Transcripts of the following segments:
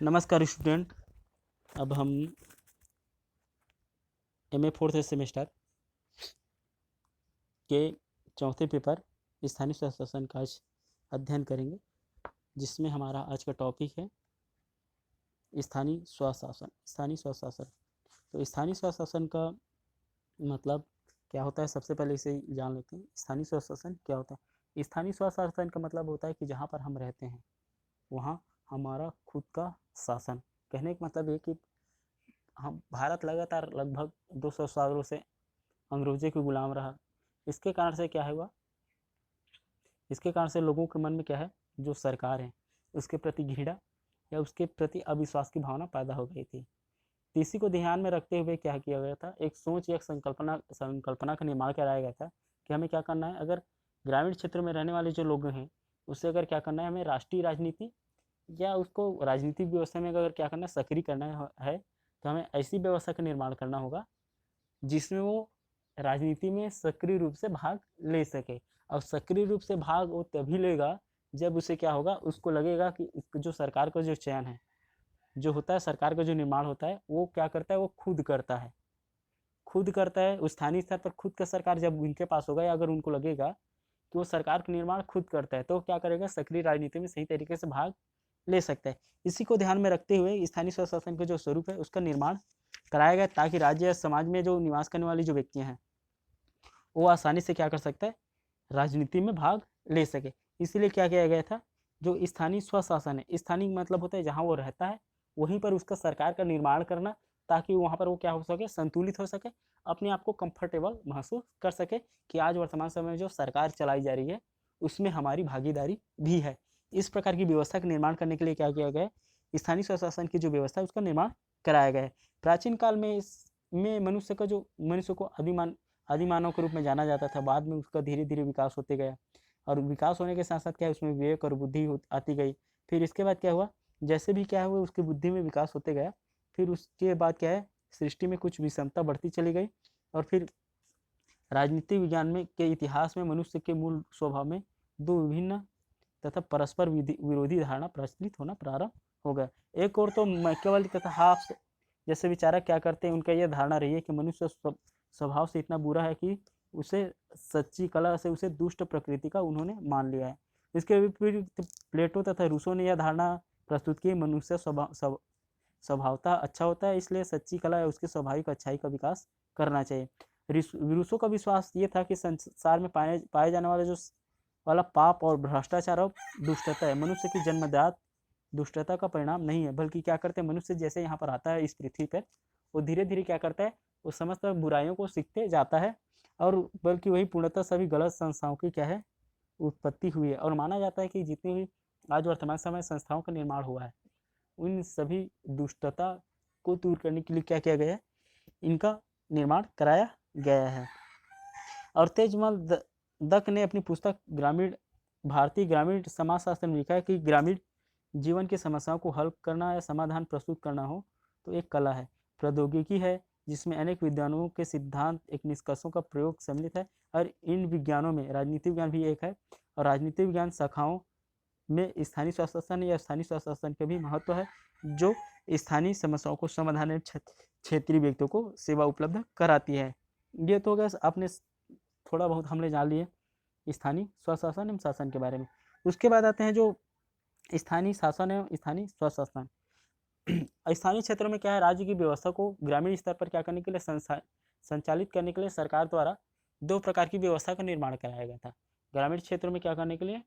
नमस्कार स्टूडेंट। अब हम एमए फोर्थ सेमेस्टर के चौथे पेपर स्थानीय स्वशासन का आज अध्ययन करेंगे, जिसमें हमारा आज का टॉपिक है स्थानीय स्वशासन। स्थानीय स्वशासन, तो स्थानीय स्वशासन का मतलब क्या होता है, सबसे पहले इसे जान लेते हैं। स्थानीय स्वशासन क्या होता है? स्थानीय स्वशासन का मतलब होता है कि जहाँ पर हम रहते हैं वहाँ हमारा खुद का शासन। कहने का मतलब ये कि हम भारत लगातार लगभग 200 सालों से अंग्रेजों के गुलाम रहा। इसके कारण से क्या हुआ, इसके कारण से लोगों के मन में क्या है, जो सरकार है उसके प्रति घृणा या उसके प्रति अविश्वास की भावना पैदा हो गई थी। तो इसी को ध्यान में रखते हुए क्या किया गया था, एक सोच या संकल्पना का निर्माण कराया गया था कि हमें क्या करना है। अगर ग्रामीण क्षेत्र में रहने वाले जो लोग हैं उससे अगर क्या करना है, हमें राष्ट्रीय राजनीति या उसको राजनीतिक व्यवस्था में अगर क्या करना है, सक्रिय करना है, तो हमें ऐसी व्यवस्था का निर्माण करना होगा जिसमें वो राजनीति में सक्रिय रूप से भाग ले सके। और सक्रिय रूप से भाग वो तभी लेगा जब उसे क्या होगा, उसको लगेगा कि जो सरकार का जो चयन है, जो होता है सरकार का जो निर्माण होता है, वो क्या करता है, वो खुद करता है। खुद करता है उस स्थानीय स्तर पर, खुद का सरकार जब उनके पास होगा या अगर उनको लगेगा कि वो सरकार का निर्माण खुद करता है, तो क्या करेगा, सक्रिय राजनीति में सही तरीके से भाग ले सकता है। इसी को ध्यान में रखते हुए स्थानीय स्वशासन का जो स्वरूप है उसका निर्माण कराया गया, ताकि राज्य या समाज में जो निवास करने वाली जो व्यक्तियां हैं वो आसानी से क्या कर सकता है, राजनीति में भाग ले सके। इसलिए क्या किया गया था, जो स्थानीय स्वशासन है, स्थानीय मतलब होता है जहाँ वो रहता है वहीं पर उसका सरकार का निर्माण करना, ताकि वहाँ पर वो क्या हो सके, संतुलित हो सके, अपने आप को कंफर्टेबल महसूस कर सके कि आज वर्तमान समय में जो सरकार चलाई जा रही है उसमें हमारी भागीदारी भी है। इस प्रकार की व्यवस्था का निर्माण करने के लिए क्या किया गया है, स्थानीय स्वशासन की जो व्यवस्था है उसका निर्माण कराया गया है। प्राचीन काल में इसमें मनुष्य को आदि मानव के रूप में जाना जाता था। बाद में उसका धीरे धीरे विकास होते गया, और विकास होने के साथ साथ क्या है, उसमें विवेक और बुद्धि आती गई। फिर इसके बाद क्या हुआ, जैसे भी क्या हुआ उसकी बुद्धि में विकास होते गया, फिर उसके बाद क्या है, सृष्टि में कुछ विषमता बढ़ती चली गई। और फिर राजनीतिक विज्ञान में के इतिहास में मनुष्य के मूल स्वभाव में दो विभिन्न तथा परस्पर विरोधी धारणा प्रचलित होना प्रारंभ हो गया। एक और तो मैकियावेली तथा हाब्स जैसे विचारक क्या करते हैं, उनका यह धारणा रही है कि मनुष्य स्वभाव से इतना बुरा है कि उसे सच्ची कला से उसे दुष्ट प्रकृति का उन्होंने मान लिया है। इसके विपरीत प्लेटो तथा रूसो ने यह धारणा प्रस्तुत की, मनुष्य स्वभावतः अच्छा होता है, इसलिए सच्ची कला या उसकी स्वाभाविक अच्छाई का विकास करना चाहिए। रूसो का विश्वास ये था कि संसार में पाए जाने वाला पाप और भ्रष्टाचार और दुष्टता है, मनुष्य की जन्मजात दुष्टता का परिणाम नहीं है, बल्कि क्या करते हैं, मनुष्य जैसे यहाँ पर आता है इस पृथ्वी पर, वो धीरे धीरे क्या करता है, वो समस्त बुराइयों को सीखते जाता है, और बल्कि वही पूर्णतः सभी गलत संस्थाओं की क्या है, उत्पत्ति हुई है। और माना जाता है कि जितनी भी आज वर्तमान समय संस्थाओं का निर्माण हुआ है, उन सभी दुष्टता को दूर करने के लिए क्या किया गया है, इनका निर्माण कराया गया है। और तेजमल दत्त ने अपनी पुस्तक भारतीय ग्रामीण समाज शास्त्र में लिखा है कि ग्रामीण जीवन की समस्याओं को हल करना या समाधान प्रस्तुत करना हो तो एक कला है, प्रौद्योगिकी है, जिसमें अनेक विज्ञानों के सिद्धांत एक निष्कर्षों का प्रयोग सम्मिलित है। और इन विज्ञानों में राजनीतिक विज्ञान भी एक है, और राजनीतिक विज्ञान शाखाओं में स्थानीय स्वशासन या स्थानीय स्वशासन का भी महत्व है, जो स्थानीय समस्याओं को समाधान में क्षेत्रीय व्यक्तियों को सेवा उपलब्ध कराती है। ये तो गैस आपने थोड़ा बहुत हमने जान लिए स्थानीय स्वशासन एवं शासन के बारे में। उसके बाद आते हैं जो स्थानीय शासन एवं स्थानीय स्वशासन। स्थानीय क्षेत्र में क्या है, राज्य की व्यवस्था को ग्रामीण स्तर पर क्या करने के लिए संचालित करने के लिए सरकार द्वारा दो प्रकार की व्यवस्था का निर्माण कराया गया था। ग्रामीण क्षेत्र में क्या करने के लिए,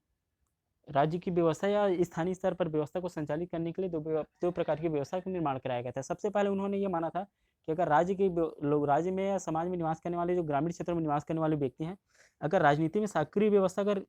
राज्य की व्यवस्था या स्थानीय स्तर पर व्यवस्था को संचालित करने के लिए दो प्रकार की व्यवस्था का निर्माण कराया गया था। सबसे पहले उन्होंने ये माना था कि अगर राज्य में या समाज में निवास करने वाले, जो ग्रामीण क्षेत्र में निवास करने वाले व्यक्ति हैं, अगर राजनीति में सक्रिय व्यवस्था अगर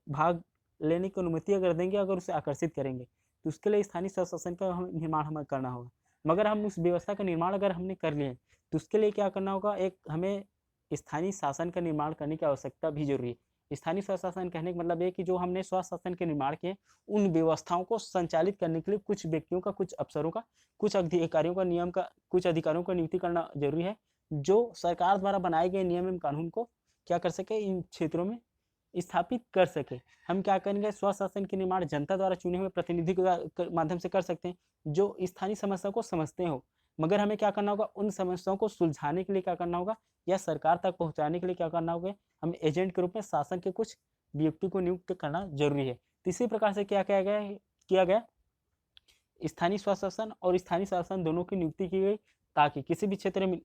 भाग लेने की अनुमति अगर देंगे, अगर उसे आकर्षित करेंगे, तो उसके लिए स्थानीय स्वशासन का निर्माण हमें करना होगा। मगर हम उस व्यवस्था का निर्माण अगर हमने कर लिए तो उसके लिए क्या करना होगा, एक हमें स्थानीय शासन का निर्माण करने की आवश्यकता भी जरूरी है। स्थानीय स्वशासन कहने का मतलब है कि जो हमने स्वशासन के निर्माण किए, उन व्यवस्थाओं को संचालित करने के लिए कुछ व्यक्तियों का, कुछ अफसरों का, कुछ अधिकारियों का नियम का, कुछ अधिकारियों का नियुक्ति करना जरूरी है, जो सरकार द्वारा बनाए गए नियम एवं कानून को क्या कर सके, इन क्षेत्रों में स्थापित कर सके। हम क्या करेंगे, स्वशासन के निर्माण जनता द्वारा चुने हुए प्रतिनिधि के माध्यम से कर सकते हैं, जो स्थानीय समस्या को समझते हो। मगर हमें क्या करना होगा, उन समस्याओं को सुलझाने के लिए क्या करना होगा, या सरकार तक पहुंचाने के लिए क्या करना होगा, हम एजेंट के रूप में शासन के कुछ व्यक्ति को नियुक्त करना जरूरी है। तो इसी प्रकार से क्या किया गया, स्थानीय स्वशासन और स्थानीय शासन दोनों की नियुक्ति की गई, ताकि किसी भी क्षेत्र में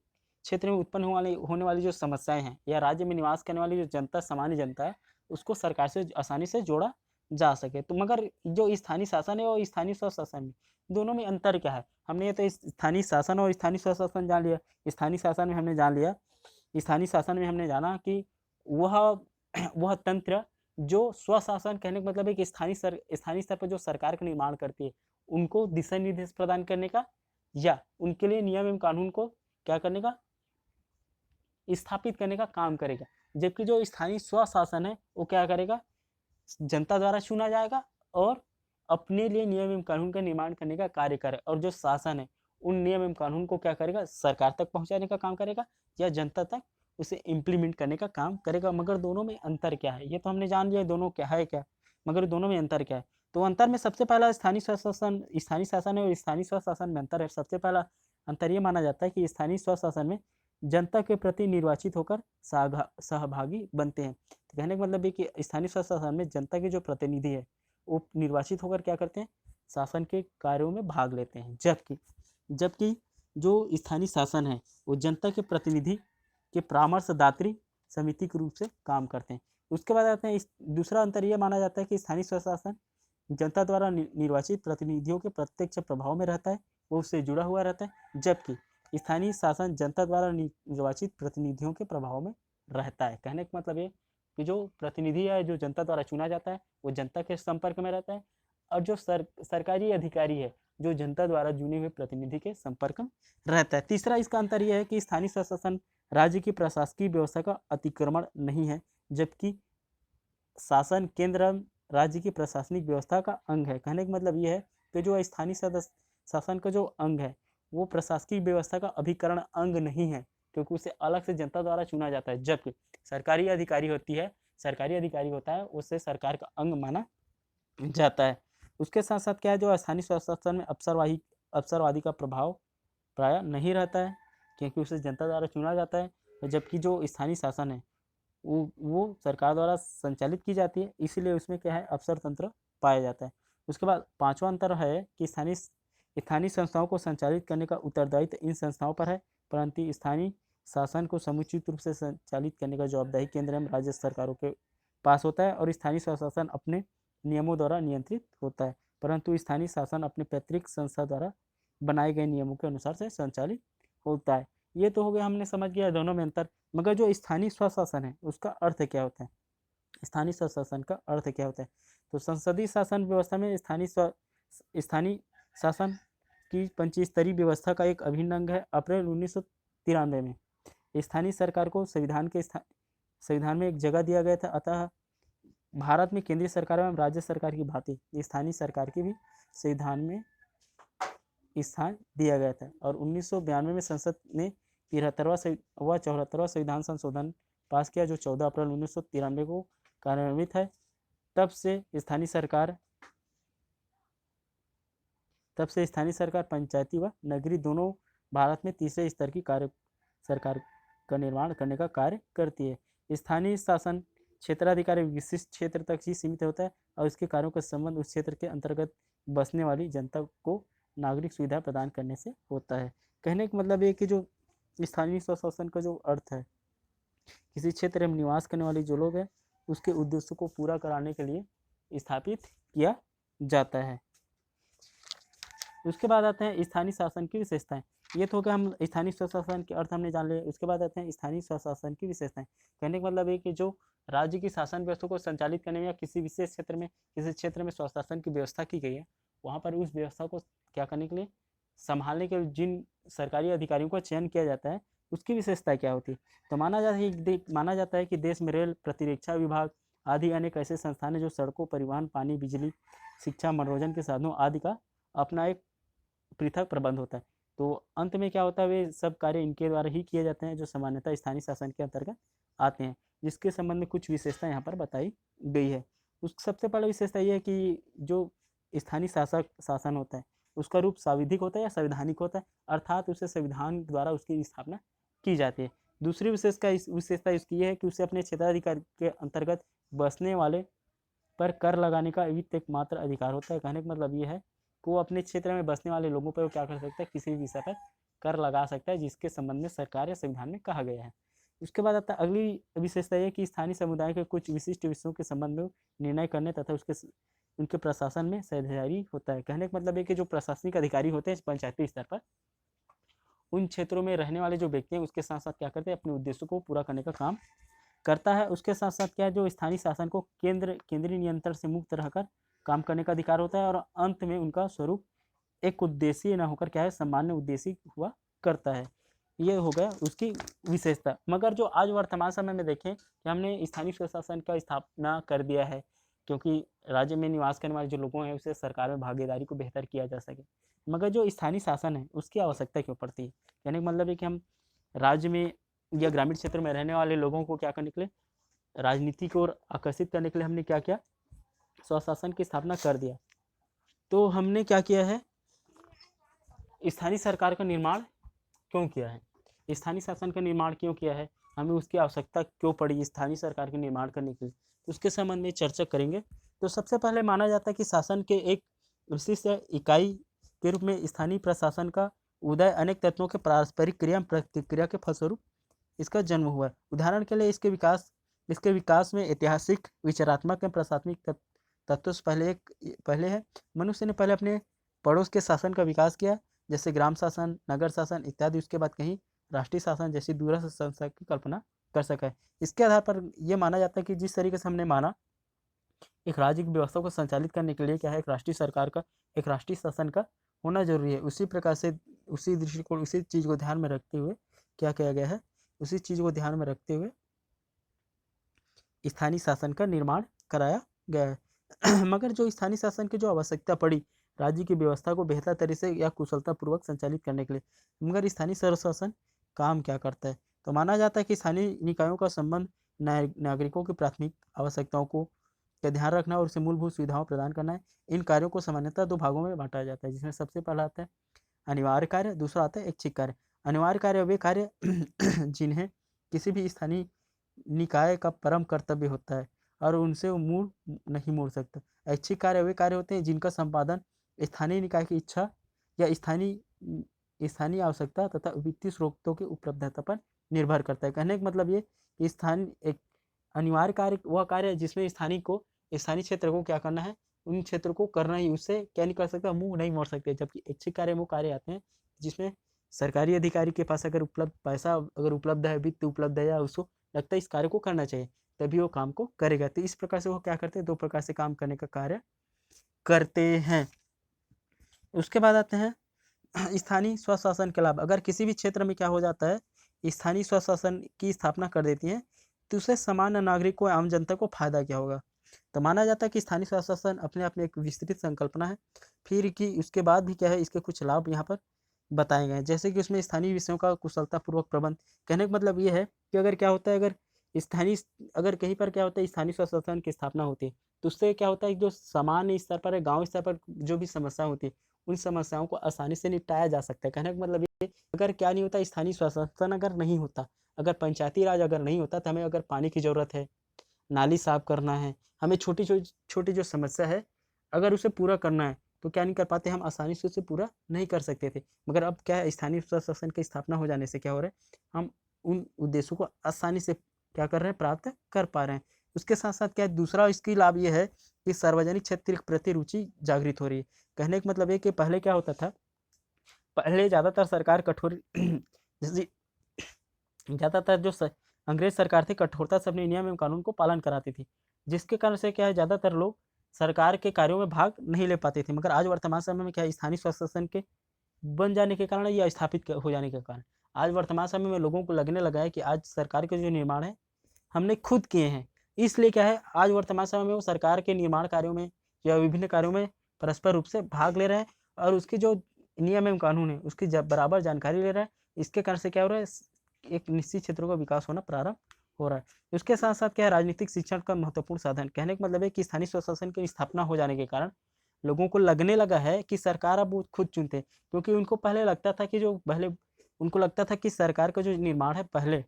उत्पन्न होने वाली जो समस्याएं हैं, या राज्य में निवास करने वाली जो जनता, सामान्य जनता है, उसको सरकार से आसानी से जोड़ा जा सके। तो मगर जो स्थानीय शासन है और स्थानीय स्वशासन में, दोनों में अंतर क्या है, हमने ये तो स्थानीय शासन और स्थानीय स्वशासन जान लिया। स्थानीय शासन में हमने जान लिया, स्थानीय शासन में हमने जाना कि वह वह तंत्र जो स्वशासन, कहने का मतलब है कि स्थानीय स्तर पर जो सरकार का निर्माण करती है, उनको दिशा निर्देश प्रदान करने का, या उनके लिए नियम एवं कानून को क्या करने का, स्थापित करने का काम करेगा। जबकि जो स्थानीय स्वशासन है वो क्या करेगा, जनता द्वारा चुना जाएगा और अपने लिए नियम एवं कानून का निर्माण करने का कार्य करे, और जो शासन है उन नियम एवं कानून को क्या करेगा, सरकार तक पहुंचाने का काम करेगा, या जनता तक उसे इम्प्लीमेंट करने का काम करेगा। मगर दोनों में अंतर क्या है, ये तो हमने जान लिया दोनों क्या है क्या, मगर दोनों में अंतर क्या है। तो अंतर में सबसे पहला स्थानीय शासन है और स्थानीय स्वशासन में अंतर है। सबसे पहला अंतर ये माना जाता है कि स्थानीय स्वशासन में जनता के प्रति निर्वाचित होकर सहभागी बनते हैं। तो कहने का मतलब है कि स्थानीय स्वशासन में जनता के जो प्रतिनिधि है वो निर्वाचित होकर क्या करते हैं, शासन के कार्यों में भाग लेते हैं। जबकि जो स्थानीय शासन है वो जनता के प्रतिनिधि के परामर्शदात्री समिति के रूप से काम करते हैं। उसके बाद आते हैं दूसरा अंतर यह माना जाता है कि स्थानीय स्वशासन जनता द्वारा निर्वाचित प्रतिनिधियों के प्रत्यक्ष प्रभाव में रहता है, वो उससे जुड़ा हुआ रहता है। जबकि स्थानीय शासन जनता द्वारा निर्वाचित प्रतिनिधियों के प्रभाव में रहता है। कहने का मतलब ये कि जो प्रतिनिधि है, जो जनता द्वारा चुना जाता है, वो जनता के संपर्क में रहता है, और जो सरकारी अधिकारी है जो जनता द्वारा चुने हुए प्रतिनिधि के संपर्क में रहता है। तीसरा इसका अंतर यह है कि स्थानीय स्वशासन राज्य की प्रशासकीय व्यवस्था का अतिक्रमण नहीं है, जबकि शासन केंद्र राज्य की प्रशासनिक व्यवस्था का अंग है। कहने का मतलब यह है कि जो स्थानीय शासन का जो अंग है वो प्रशासकीय व्यवस्था का अभिकरण अंग नहीं है, क्योंकि उसे अलग से जनता द्वारा चुना जाता है। जबकि सरकारी अधिकारी होता है उसे सरकार का अंग माना जाता है। उसके साथ साथ क्या है, जो स्थानीय स्वशासन में अवसरवादी का प्रभाव प्राय नहीं रहता है, क्योंकि उसे जनता द्वारा चुना जाता है। जबकि जो स्थानीय शासन है वो सरकार द्वारा संचालित की जाती है, इसीलिए उसमें क्या है, अवसर तंत्र पाया जाता है। उसके बाद पांचवा अंतर है कि स्थानीय संस्थाओं को संचालित करने का उत्तरदायित्व इन संस्थाओं पर है, परंतु स्थानीय शासन को समुचित रूप से संचालित करने का जवाबदेही केंद्र एवं राज्य सरकारों के पास होता है, और स्थानीय स्वशासन अपने नियमों द्वारा नियंत्रित होता है, परंतु स्थानीय शासन अपने पैतृक संस्था द्वारा बनाए गए नियमों के अनुसार से संचालित होता है। ये तो हो गया, हमने समझ गया दोनों में अंतर। मगर जो स्थानीय स्वशासन है उसका अर्थ क्या होता है, स्थानीय स्वशासन का अर्थ क्या होता है, तो संसदीय शासन व्यवस्था में स्थानीय शासन की पंचस्तरीय व्यवस्था का एक अभिन्न अंग है। अप्रैल 1993 में स्थानीय सरकार को संविधान में एक जगह दिया गया था। अतः भारत में केंद्रीय सरकार एवं राज्य सरकार की भांति स्थानीय सरकार की भी संविधान में स्थान दिया गया था। और 1992 में संसद ने 73वां व 74वां संविधान संशोधन पास किया, जो 14 अप्रैल 1993 को कार्यान्वित है। तब से स्थानीय सरकार पंचायती व नगरीय दोनों भारत में तीसरे स्तर की सरकार का निर्माण करने का कार्य करती है। स्थानीय शासन क्षेत्राधिकारी विशिष्ट क्षेत्र तक ही सीमित होता है, और उसके कार्यों का संबंध उस क्षेत्र के अंतर्गत बसने वाली जनता को नागरिक सुविधा प्रदान करने से होता है। कहने का मतलब ये कि जो स्थानीय स्वशासन का जो अर्थ है, किसी क्षेत्र में निवास करने वाले जो लोग हैं उसके उद्देश्यों को पूरा कराने के लिए स्थापित किया जाता है। उसके बाद आते हैं स्थानीय शासन की विशेषताएं। ये तो हो गया, हम स्थानीय स्वशासन के अर्थ हमने जान लिए। उसके बाद आते हैं स्थानीय स्वशासन की विशेषताएं। कहने का मतलब है कि जो राज्य की शासन व्यवस्था को संचालित करने में या किसी विशेष क्षेत्र में स्वशासन की व्यवस्था की गई है, वहाँ पर उस व्यवस्था को क्या करने के लिए, संभालने के लिए जिन सरकारी अधिकारियों का चयन किया जाता है उसकी विशेषता क्या होती है। तो माना जाता है कि देश में रेल, प्रतिरक्षा विभाग आदि अनेक ऐसे संस्थान हैं जो सड़कों, परिवहन, पानी, बिजली, शिक्षा, मनोरंजन के साधनों आदि का अपना एक पृथक प्रबंध होता है। तो अंत में क्या होता है, वे सब कार्य इनके द्वारा ही किए जाते हैं जो सामान्यतः स्थानीय शासन के अंतर्गत आते हैं। जिसके संबंध में कुछ विशेषता यहाँ पर बताई गई है। उस सबसे पहला विशेषता ये है कि जो स्थानीय शासन होता है उसका रूप सांविधिक होता है या संवैधानिक होता है, अर्थात उसे संविधान द्वारा उसकी स्थापना की जाती है। दूसरी विशेषता इसकी ये है कि उसे अपने क्षेत्राधिकार के अंतर्गत बसने वाले पर कर लगाने का एकमात्र अधिकार होता है। कहने का मतलब ये है कि वो अपने क्षेत्र में बसने वाले लोगों पर वो क्या कर सकता है, किसी भी विषय पर कर लगा सकता है जिसके संबंध में सरकार या संविधान में कहा गया है। उसके बाद आता है अगली विशेषता ये कि स्थानीय समुदाय के कुछ विशिष्ट विषयों के संबंध में निर्णय करने तथा उनके प्रशासन में साझेदारी होता है। कहने का मतलब है कि जो प्रशासनिक अधिकारी होते हैं पंचायती स्तर पर, उन क्षेत्रों में रहने वाले जो व्यक्ति हैं उसके साथ साथ क्या करते हैं, अपने उद्देश्यों को पूरा करने का काम करता है। उसके साथ साथ क्या है, जो स्थानीय शासन को केंद्रीय नियंत्रण से मुक्त रहकर काम करने का अधिकार होता है और अंत में उनका स्वरूप एक उद्देश्य न होकर क्या है, सामान्य उद्देश्य हुआ करता है। ये हो गया उसकी विशेषता। मगर जो आज वर्तमान समय में देखें कि हमने स्थानीय स्वशासन का स्थापना कर दिया है क्योंकि राज्य में निवास करने वाले जो लोगों हैं उसे सरकार में भागीदारी को बेहतर किया जा सके, मगर जो स्थानीय शासन है उसकी आवश्यकता क्यों पड़ती है? कहने का मतलब है कि हम राज्य में या ग्रामीण क्षेत्र में रहने वाले लोगों को क्या करने के लिए, राजनीति की ओर आकर्षित करने के लिए हमने क्या किया, स्वशासन की स्थापना कर दिया। तो हमने क्या किया है, स्थानीय सरकार का निर्माण क्यों किया है, स्थानीय शासन का निर्माण क्यों किया है, हमें उसकी आवश्यकता क्यों पड़ी स्थानीय सरकार के निर्माण करने के लिए, तो उसके संबंध में चर्चा करेंगे। तो सबसे पहले माना जाता है कि शासन के एक विशिष्ट इकाई के रूप में स्थानीय प्रशासन का उदय अनेक तत्वों के पारस्परिक क्रिया प्रतिक्रिया के फलस्वरूप इसका जन्म हुआ है। उदाहरण के लिए इसके विकास में ऐतिहासिक, विचारात्मक एवं प्रशासनिक तत्व से पहले है। मनुष्य ने पहले अपने पड़ोस के शासन का विकास किया, जैसे ग्राम शासन, नगर शासन इत्यादि। उसके बाद कहीं राष्ट्रीय शासन जैसी दूरस्थ संस्था की कल्पना कर सका है। इसके आधार पर यह माना जाता है कि जिस तरीके से हमने माना एक राज्य की व्यवस्था को संचालित करने के लिए क्या है, एक राष्ट्रीय सरकार का, एक राष्ट्रीय शासन का होना जरूरी है। उसी प्रकार से उसी दृष्टिकोण, उसी चीज को ध्यान में रखते हुए क्या किया गया है, उसी चीज को ध्यान में रखते हुए स्थानीय शासन का निर्माण कराया गया है। मगर जो स्थानीय शासन की जो आवश्यकता पड़ी राज्य की व्यवस्था को बेहतर तरीके से या कुशलता पूर्वक संचालित करने के लिए, मगर स्थानीय स्वशासन काम क्या करता है, तो माना जाता है कि स्थानीय निकायों का संबंध नागरिकों की प्राथमिक आवश्यकताओं को का ध्यान रखना और उसे मूलभूत सुविधाओं प्रदान करना है। इन कार्यों को सामान्यतः दो भागों में बांटा जाता है, जिसमें सबसे पहला आता है अनिवार्य कार्य, दूसरा आता है ऐच्छिक कार्य। अनिवार्य कार्य वे कार्य जिन्हें किसी भी स्थानीय निकाय का परम कर्तव्य होता है और उनसे वो नहीं मोड़ सकता। ऐच्छिक कार्य वे कार्य होते हैं जिनका संपादन स्थानीय निकाय की इच्छा या स्थानीय आवश्यकता तथा वित्तीय स्रोतों की उपलब्धता पर निर्भर करता है। कहने का मतलब ये कि स्थानीय एक अनिवार्य कार्य वह कार्य है जिसमें स्थानीय क्षेत्र को क्या करना है, उन क्षेत्र को करना ही, उससे क्या नहीं कर सकता, मुंह नहीं मोड़ सकते। जबकि ऐच्छिक कार्य वो कार्य आते हैं जिसमें सरकारी अधिकारी के पास अगर पैसा अगर उपलब्ध है, वित्त उपलब्ध है, या उसको लगता है इस कार्य को करना चाहिए, तभी वो काम को करेगा। तो इस प्रकार से वो क्या करते हैं, दो प्रकार से काम करने का कार्य करते हैं। उसके बाद आते हैं स्थानीय स्वशासन के लाभ। अगर किसी भी क्षेत्र में क्या हो जाता है, स्थानीय स्वशासन की स्थापना कर देती है, तो उससे सामान्य नागरिक को, आम जनता को फायदा क्या होगा। तो माना जाता है कि स्थानीय स्वशासन अपने आप में एक विस्तृत संकल्पना है, फिर कि उसके बाद भी क्या है, इसके कुछ लाभ यहाँ पर बताए गए हैं। जैसे कि उसमें स्थानीय विषयों का कुशलतापूर्वक प्रबंध। कहने का मतलब ये है कि अगर क्या होता है, अगर कहीं पर क्या होता है स्थानीय स्वशासन की स्थापना होती है, तो उससे क्या होता है, जो सामान्य स्तर पर है, गाँव स्तर पर जो भी समस्या होती है, उन समस्याओं को आसानी से निपटाया जा सकता है। कहने का मतलब ये, अगर क्या नहीं होता, स्थानीय स्वशासन अगर नहीं होता, अगर पंचायती राज अगर नहीं होता, तो हमें अगर पानी की ज़रूरत है, नाली साफ करना है, हमें छोटी जो समस्या है अगर उसे पूरा करना है, तो क्या नहीं कर पाते, हम आसानी से उसे पूरा नहीं कर सकते थे। मगर अब क्या है, स्थानीय स्वशासन की स्थापना हो जाने से क्या हो रहा है, हम उन उद्देश्यों को आसानी से क्या कर रहे हैं, प्राप्त कर पा रहे हैं। उसके साथ साथ क्या है, दूसरा इसकी लाभ ये है कि सार्वजनिक क्षेत्र के प्रति रुचि जागृत हो रही है। कहने का मतलब ये कि पहले क्या होता था, पहले ज़्यादातर सरकार कठोर जैसे ज़्यादातर जो अंग्रेज सरकार थी, कठोरता से अपने नियम एवं कानून को पालन कराती थी, जिसके कारण से क्या है, ज़्यादातर लोग सरकार के कार्यों में भाग नहीं ले पाते थे। मगर आज वर्तमान समय में क्या है, स्थानीय स्वशासन के बन जाने के कारण या स्थापित हो जाने के कारण आज वर्तमान समय में लोगों को लगने लगा है कि आज सरकार के जो निर्माण है हमने खुद किए हैं। इसलिए क्या है, आज वर्तमान समय में वो सरकार के निर्माण कार्यों में या विभिन्न कार्यों में परस्पर रूप से भाग ले रहे हैं और उसके जो नियम एवं कानून है उसकी बराबर जानकारी ले रहे हैं। इसके कारण से क्या हो रहा है, एक निश्चित क्षेत्रों का विकास होना प्रारंभ हो रहा है। उसके साथ साथ क्या है, राजनीतिक शिक्षण का महत्वपूर्ण साधन। कहने का मतलब है कि स्थानीय स्वशासन की स्थापना हो जाने के कारण लोगों को लगने लगा है कि सरकार अब वो खुद चुनते हैं, क्योंकि उनको पहले लगता था कि जो पहले उनको लगता था कि सरकार का जो निर्माण है पहले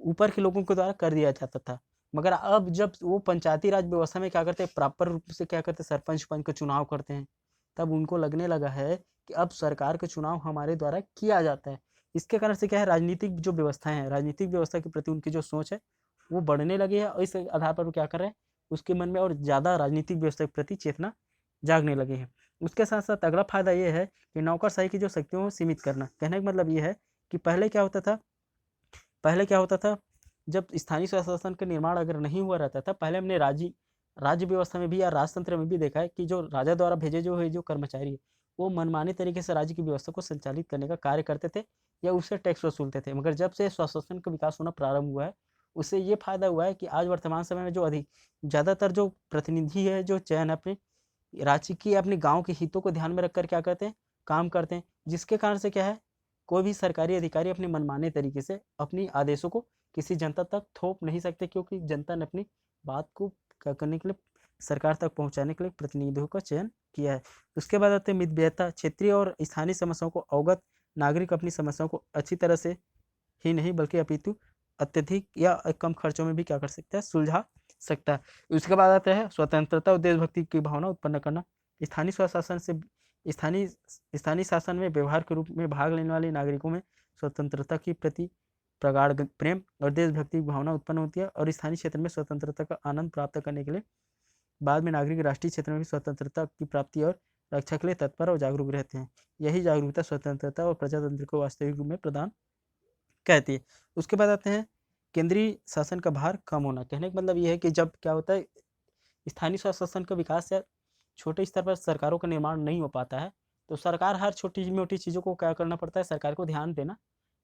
ऊपर के लोगों के द्वारा कर दिया जाता था। मगर अब जब वो पंचायती राज व्यवस्था में क्या करते हैं, प्रॉपर रूप से क्या करते हैं, सरपंच पंच का चुनाव करते हैं, तब उनको लगने लगा है कि अब सरकार का चुनाव हमारे द्वारा किया जाता है। इसके कारण से क्या है, राजनीतिक जो व्यवस्थाएं हैं, राजनीतिक व्यवस्था के प्रति उनकी जो सोच है वो बढ़ने लगी है, और इस आधार पर वो क्या कर रहे हैं, उसके मन में और ज़्यादा राजनीतिक व्यवस्था के प्रति चेतना जागने लगी है। उसके साथ साथ अगला फायदा ये है कि नौकरशाही की जो शक्तियों को सीमित करना। कहने का मतलब ये है कि पहले क्या होता था, जब स्थानीय स्वशासन का निर्माण अगर नहीं हुआ रहता था, पहले हमने राज्य व्यवस्था में भी या राजतंत्र में भी देखा है कि जो राजा द्वारा भेजे जो कर्मचारी है, वो मनमाने तरीके से राज्य की व्यवस्था को संचालित करने का कार्य करते थे या उससे टैक्स वसूलते थे। मगर जब से स्वशासन का विकास होना प्रारंभ हुआ है, उससे ये फायदा हुआ है कि आज वर्तमान समय में जो अधिक ज़्यादातर जो प्रतिनिधि है, जो चयन अपने राज्य की अपने गांव के हितों को ध्यान में रखकर क्या करते हैं, काम करते हैं। जिसके कारण से क्या है, कोई भी सरकारी अधिकारी अपने मनमाने तरीके से अपनी आदेशों को किसी जनता तक थोप नहीं सकते, क्योंकि जनता ने अपनी बात को करने के लिए, सरकार तक पहुंचाने के लिए प्रतिनिधियों का चयन किया है। उसके बाद आते हैं मितव्ययता। क्षेत्रीय और स्थानीय समस्याओं को अवगत नागरिक अपनी समस्याओं को अच्छी तरह से ही नहीं बल्कि अपितु अत्यधिक या कम खर्चों में भी क्या कर सकता है, सुलझा सकता है। उसके बाद आता है स्वतंत्रता और देशभक्ति की भावना उत्पन्न करना। स्थानीय स्वशासन से स्थानीय स्थानीय शासन में व्यवहार के रूप में भाग लेने वाले नागरिकों में स्वतंत्रता के प्रति प्रगाढ़ प्रेम और देशभक्ति की भावना उत्पन्न होती है, और स्थानीय क्षेत्र में स्वतंत्रता का आनंद प्राप्त करने के लिए बाद में नागरिक राष्ट्रीय क्षेत्र में भी स्वतंत्रता की प्राप्ति और रक्षा के लिए तत्पर और जागरूक रहते हैं। यही जागरूकता स्वतंत्रता और प्रजातंत्र को वास्तविक रूप में प्रदान कहती है। उसके बाद आते हैं केंद्रीय शासन का भार कम होना। कहने का मतलब ये है कि जब क्या होता है, स्थानीय स्वशासन का विकास या छोटे स्तर पर सरकारों का निर्माण नहीं हो पाता है, तो सरकार हर छोटी मोटी चीज़ों को क्या करना पड़ता है, सरकार को ध्यान देना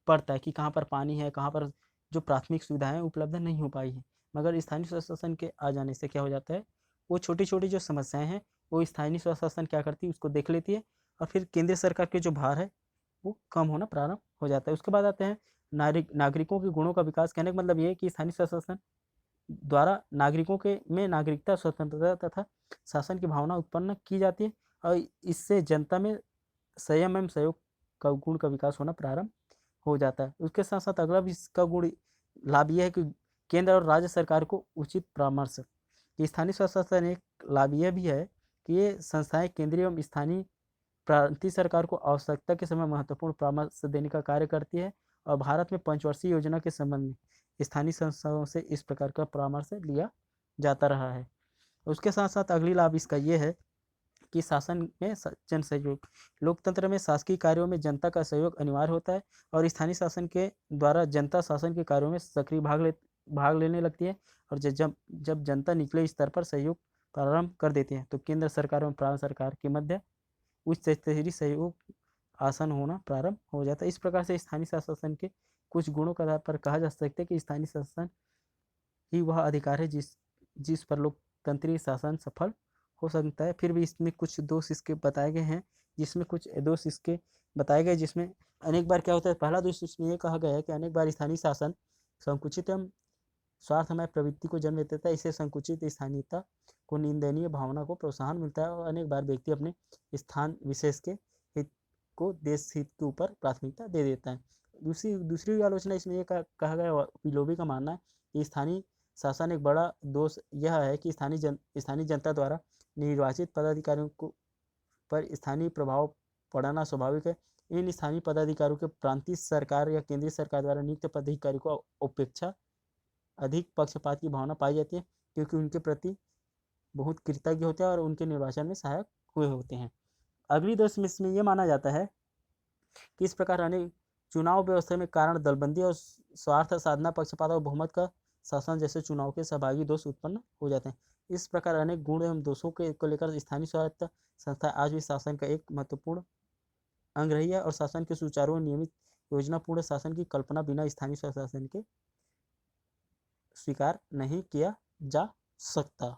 पड़ता है कि कहाँ पर पानी है, कहाँ पर जो प्राथमिक सुविधाएं उपलब्ध नहीं हो पाई है। मगर स्थानीय स्वशासन के आ जाने से क्या हो जाता है, वो छोटी छोटी जो समस्याएं हैं वो स्थानीय स्वशासन क्या करती है, उसको देख लेती है, और फिर केंद्र सरकार के जो भार है वो कम होना प्रारंभ हो जाता है। उसके बाद आते हैं नागरिकों के गुणों का विकास। कहने का मतलब ये है कि स्थानीय स्वशासन द्वारा नागरिकों के में नागरिकता, स्वतंत्रता तथा शासन की भावना उत्पन्न की जाती है, और इससे जनता में संयम एवं सहयोग का गुण का विकास होना प्रारंभ हो जाता है। उसके साथ साथ अगला भी इसका गुण लाभ यह है कि केंद्र और राज्य सरकार को उचित परामर्श। स्थानीय स्वशासन एक लाभ यह भी है कि ये संस्थाएं केंद्रीय एवं स्थानीय प्रांतीय सरकार को आवश्यकता के समय महत्वपूर्ण परामर्श देने का कार्य करती है, और भारत में पंचवर्षीय योजना के संबंध में स्थानीय संस्थाओं से इस प्रकार का परामर्श लिया जाता रहा है। उसके साथ साथ अगली लाभ इसका ये है कि शासन में जन सहयोग। लोकतंत्र में शासकीय कार्यों में जनता का सहयोग अनिवार्य होता है, और स्थानीय शासन के द्वारा जनता शासन के कार्यों में सक्रिय भाग लेने लगती है, और जब जनता निचले स्तर पर सहयोग प्रारंभ कर देती है, तो केंद्र सरकार एवं प्रांत सरकार के मध्य उच्च स्तरीय सहयोग आसान होना प्रारंभ हो जाता है। इस प्रकार से स्थानीय शासन के कुछ गुणों के आधार पर कहा जा सकता है कि स्थानीय शासन ही वह अधिकार है जिस पर लोकतंत्रीय शासन सफल हो सकता है। फिर भी इसमें कुछ दोष इसके बताए गए हैं, जिसमें अनेक बार क्या होता है, पहला दोष इसमें यह कहा गया है कि अनेक बार स्थानीय शासन संकुचित एवं स्वार्थमय प्रवृत्ति को जन्म देता है। इसे संकुचित स्थानीयता को निंदनीय भावना को प्रोत्साहन मिलता है, और अनेक बार व्यक्ति अपने स्थान विशेष के हित को देश हित के ऊपर प्राथमिकता दे देता है। दूसरी आलोचना इसमें यह कहा गया, विलोबी का मानना है कि स्थानीय शासन एक बड़ा दोष यह है कि स्थानीय जनता द्वारा निर्वाचित पदाधिकारियों को पर स्थानीय प्रभाव पड़ना स्वाभाविक है। इन स्थानीय पदाधिकारियों के प्रांतीय सरकार या केंद्रीय सरकार द्वारा नियुक्त पदाधिकारी को अपेक्षा अधिक पक्षपात की भावना पाई जाती है, क्योंकि उनके प्रति बहुत कृतज्ञ होते हैं और उनके निर्वाचन में सहायक हुए होते हैं। अगली दोष में इसमें यह माना जाता है कि इस प्रकार अनेक चुनाव व्यवस्था में कारण दलबंदी और स्वार्थ साधना, पक्षपात और बहुमत का शासन जैसे चुनाव के सहभागी दोष उत्पन्न हो जाते हैं। इस प्रकार अनेक गुण एवं दोषों को लेकर स्थानीय स्वायत्त संस्था आज भी शासन का एक महत्वपूर्ण अंग रही है, और शासन के सुचारू और नियमित योजनापूर्ण शासन की कल्पना बिना स्थानीय स्वशासन के स्वीकार नहीं किया जा सकता।